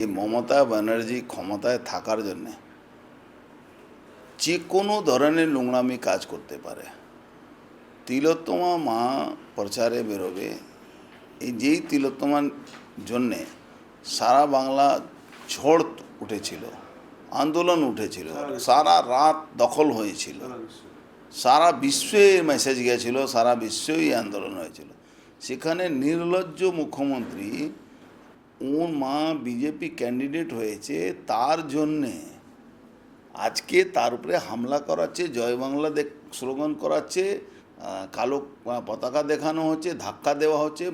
এই মমতা ব্যানার্জি ক্ষমতায় থাকার জন্যে যে কোনো ধরনের নোংরামি কাজ করতে পারে। তিলোত্তমা মা প্রচারে বেরোবে, এই যেই তিলোত্তমার জন্যে সারা বাংলা ঝড় উঠেছিল, আন্দোলন উঠেছিল, সারা রাত দখল হয়েছিল, সারা বিশ্বে মেসেজ গেছিল, সারা বিশ্বেই আন্দোলন হয়েছিল। সেখানে নির্লজ্জ মুখ্যমন্ত্রী, ওর মা বিজেপি ক্যান্ডিডেট হয়েছে, তার জন্যে আজকে তার উপরে হামলা করাচ্ছে, জয় বাংলা স্লোগান করাচ্ছে, কালো পতাকা দেখানো হচ্ছে, ধাক্কা দেওয়া হচ্ছে,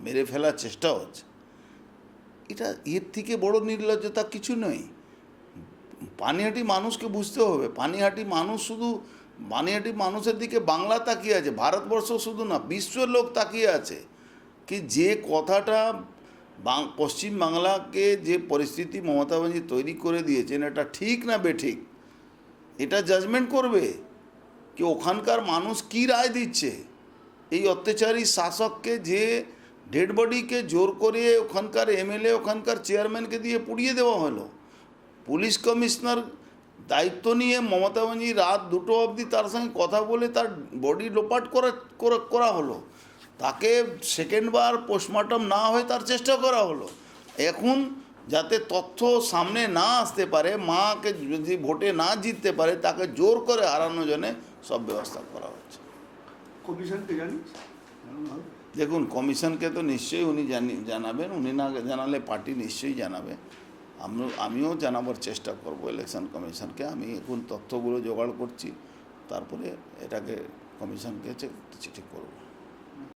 মেরে ফেলার চেষ্টা হচ্ছে। এটা এর থেকে বড় নির্লজ্জতা কিছু নয়। পানিহাটি মানুষকে বুঝতে হবে, পানিহাটি মানুষের দিকে বাংলা তাকিয়ে আছে, ভারতবর্ষ শুধু না, বিশ্বের লোক তাকিয়ে আছে কি যে কথাটা পশ্চিম বাংলাকে যে পরিস্থিতি মমতা ব্যানার্জি তৈরি করে দিয়েছেন, এটা ঠিক না বেঠিক, এটা জাজমেন্ট করবে কি ওখানকার মানুষ কি রায় দিচ্ছে। এই অত্যাচারী শাসককে, যে ডেড বডিকে জোর করে ওখানকার এমএলএ, ওখানকার চেয়ারম্যানকে দিয়ে পুড়িয়ে দেওয়া হলো, পুলিশ কমিশনার দায়িত্ব নিয়ে মমতা ব্যানার্জি রাত 2টো অবধি তার সঙ্গে কথা বলে তার বডি লোপাট করা হলো, তাকে সেকেন্ডবার পোস্টমর্টম না হয়ে তার চেষ্টা করা হলো। এখন যাতে তথ্য সামনে না আসতে পারে, মাকে যদি ভোটে না জিততে পারে, তাকে জোর করে হারানোর জন্যে সব ব্যবস্থা করা হচ্ছে। কমিশনকে জানিস? দেখুন, কমিশনকে তো নিশ্চয়ই উনি জানাবেন, উনি না জানালে পার্টি নিশ্চয়ই জানাবে। আমিও জানাবার চেষ্টা করব ইলেকশন কমিশনকে। আমি এখন তথ্যগুলো জোগাড় করছি, তারপরে এটাকে কমিশনকে চিঠি করব।